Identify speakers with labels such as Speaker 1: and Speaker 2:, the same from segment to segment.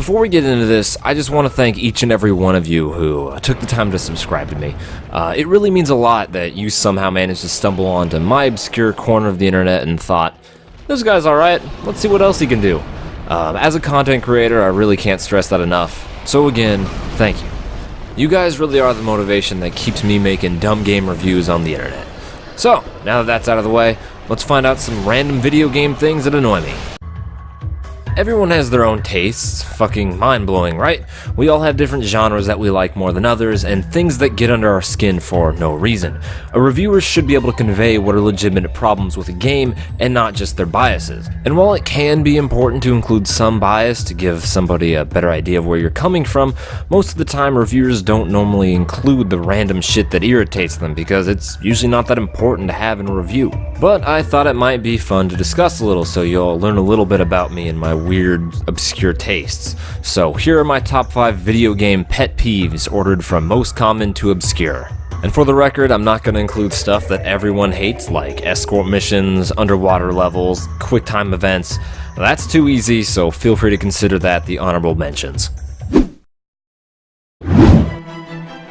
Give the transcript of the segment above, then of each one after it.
Speaker 1: Before we get into this, I just want to thank each and every one of you who took the time to subscribe to me. It really means a lot that you somehow managed to stumble onto my obscure corner of the internet and thought, this guy's alright, let's see what else he can do. As a content creator, I really can't stress that enough. So again, thank you. You guys really are the motivation that keeps me making dumb game reviews on the internet. So, now that that's out of the way, let's find out some random video game things that annoy me. Everyone has their own tastes, fucking mind-blowing, right? We all have different genres that we like more than others, and things that get under our skin for no reason. A reviewer should be able to convey what are legitimate problems with a game, and not just their biases. And while it can be important to include some bias to give somebody a better idea of where you're coming from, most of the time reviewers don't normally include the random shit that irritates them, because it's usually not that important to have in a review. But I thought it might be fun to discuss a little so you'll learn a little bit about me and my weird, obscure tastes. So here are my top 5 video game pet peeves ordered from most common to obscure. And for the record, I'm not going to include stuff that everyone hates, like escort missions, underwater levels, quick time events. That's too easy, so feel free to consider that the honorable mentions.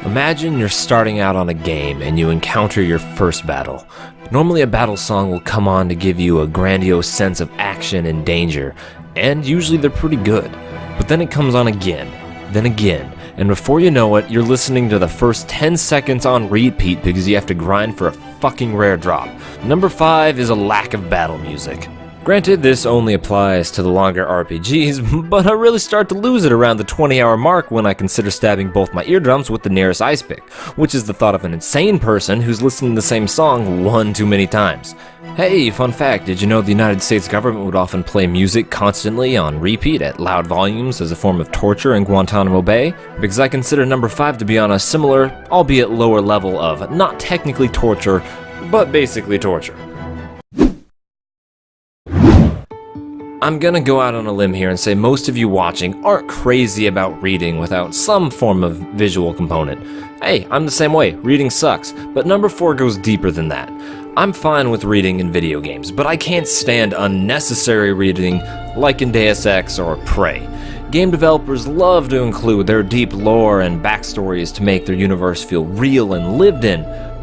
Speaker 1: Imagine you're starting out on a game and you encounter your first battle. Normally a battle song will come on to give you a grandiose sense of action and danger, and usually they're pretty good. But then it comes on again, then again, and before you know it, you're listening to the first 10 seconds on repeat because you have to grind for a fucking rare drop. Number 5 is a lack of battle music. Granted, this only applies to the longer RPGs, but I really start to lose it around the 20-hour mark when I consider stabbing both my eardrums with the nearest ice pick, which is the thought of an insane person who's listening to the same song one too many times. Hey, fun fact, did you know the United States government would often play music constantly on repeat at loud volumes as a form of torture in Guantanamo Bay? Because I consider number 5 to be on a similar, albeit lower level of not technically torture, but basically torture. I'm gonna go out on a limb here and say most of you watching aren't crazy about reading without some form of visual component. Hey, I'm the same way, reading sucks, but number 4 goes deeper than that. I'm fine with reading in video games, but I can't stand unnecessary reading like in Deus Ex or Prey. Game developers love to include their deep lore and backstories to make their universe feel real and lived in,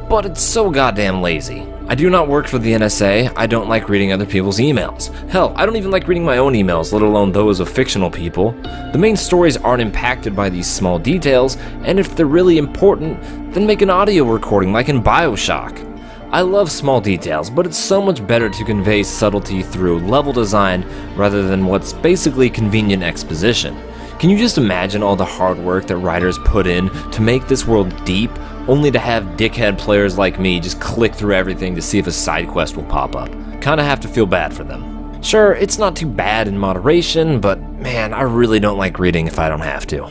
Speaker 1: but it's so goddamn lazy. I do not work for the NSA, I don't like reading other people's emails. Hell, I don't even like reading my own emails, let alone those of fictional people. The main stories aren't impacted by these small details, and if they're really important, then make an audio recording like in BioShock. I love small details, but it's so much better to convey subtlety through level design rather than what's basically convenient exposition. Can you just imagine all the hard work that writers put in to make this world deep, only to have dickhead players like me just click through everything to see if a side quest will pop up? Kinda have to feel bad for them. Sure, it's not too bad in moderation, but man, I really don't like reading if I don't have to.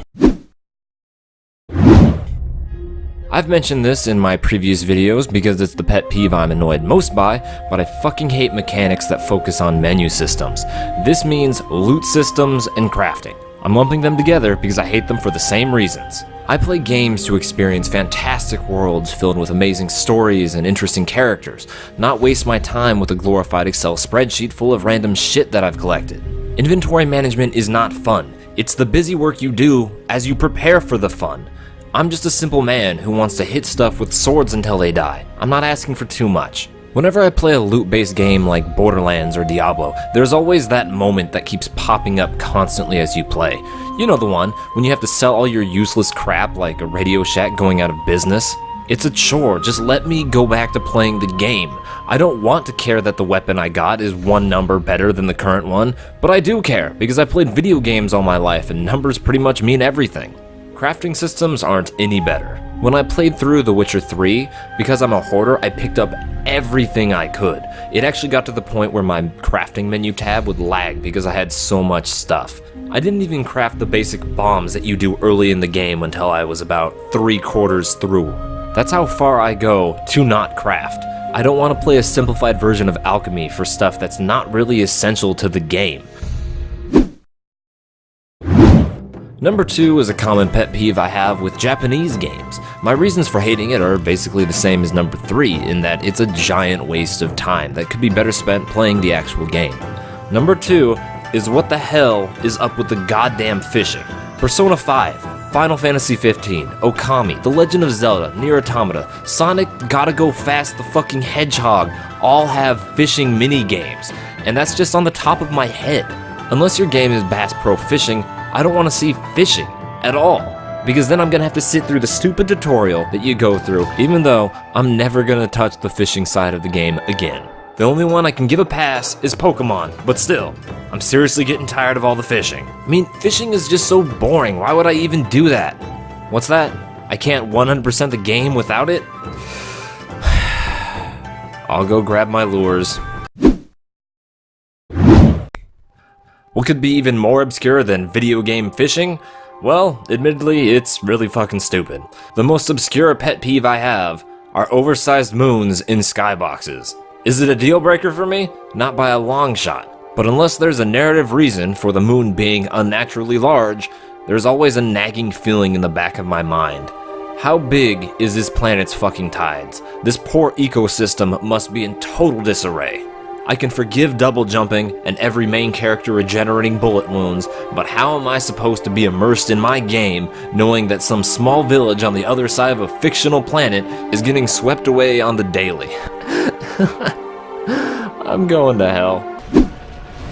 Speaker 1: I've mentioned this in my previous videos because it's the pet peeve I'm annoyed most by, but I fucking hate mechanics that focus on menu systems. This means loot systems and crafting. I'm lumping them together because I hate them for the same reasons. I play games to experience fantastic worlds filled with amazing stories and interesting characters, not waste my time with a glorified Excel spreadsheet full of random shit that I've collected. Inventory management is not fun. It's the busy work you do as you prepare for the fun. I'm just a simple man who wants to hit stuff with swords until they die. I'm not asking for too much. Whenever I play a loot-based game like Borderlands or Diablo, there's always that moment that keeps popping up constantly as you play. You know the one, when you have to sell all your useless crap like a Radio Shack going out of business. It's a chore, just let me go back to playing the game. I don't want to care that the weapon I got is one number better than the current one, but I do care, because I played video games all my life and numbers pretty much mean everything. Crafting systems aren't any better. When I played through The Witcher 3, because I'm a hoarder, I picked up everything I could. It actually got to the point where my crafting menu tab would lag because I had so much stuff. I didn't even craft the basic bombs that you do early in the game until I was about 3/4 through. That's how far I go to not craft. I don't want to play a simplified version of alchemy for stuff that's not really essential to the game. Number 2 is a common pet peeve I have with Japanese games. My reasons for hating it are basically the same as number 3, in that it's a giant waste of time that could be better spent playing the actual game. Number 2, is what the hell is up with the goddamn fishing. Persona 5, Final Fantasy 15, Okami, The Legend of Zelda, Nier Automata, Sonic Gotta Go Fast the fucking Hedgehog all have fishing mini-games, and that's just on the top of my head. Unless your game is Bass Pro Fishing, I don't want to see fishing at all, because then I'm gonna have to sit through the stupid tutorial that you go through, even though I'm never gonna touch the fishing side of the game again. The only one I can give a pass is Pokemon, but still, I'm seriously getting tired of all the fishing. I mean, fishing is just so boring, why would I even do that? What's that? I can't 100% the game without it? I'll go grab my lures. What could be even more obscure than video game fishing? Well, admittedly, it's really fucking stupid. The most obscure pet peeve I have are oversized moons in skyboxes. Is it a deal breaker for me? Not by a long shot. But unless there's a narrative reason for the moon being unnaturally large, there's always a nagging feeling in the back of my mind. How big is this planet's fucking tides? This poor ecosystem must be in total disarray. I can forgive double jumping and every main character regenerating bullet wounds, but how am I supposed to be immersed in my game knowing that some small village on the other side of a fictional planet is getting swept away on the daily? I'm going to hell.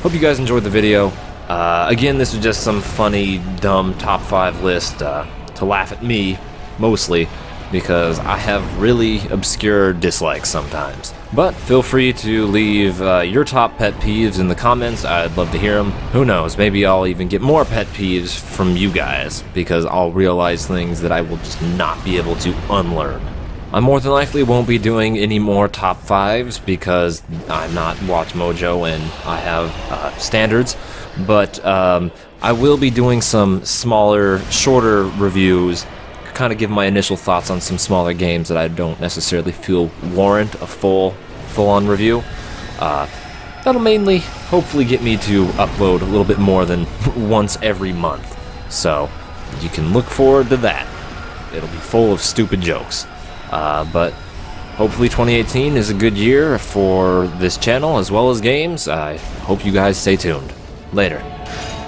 Speaker 1: Hope you guys enjoyed the video. Again, this was just some funny, dumb top 5 list to laugh at me, mostly, because I have really obscure dislikes sometimes. But feel free to leave your top pet peeves in the comments. I'd love to hear them. Who knows, maybe I'll even get more pet peeves from you guys, because I'll realize things that I will just not be able to unlearn. I more than likely won't be doing any more top 5s because I'm not Watch Mojo and I have standards, but I will be doing some smaller, shorter reviews, kind of give my initial thoughts on some smaller games that I don't necessarily feel warrant a full-on review. That'll mainly, hopefully, get me to upload a little bit more than once every month, so you can look forward to that. It'll be full of stupid jokes. But hopefully 2018 is a good year for this channel as well as games. I hope you guys stay tuned. Later.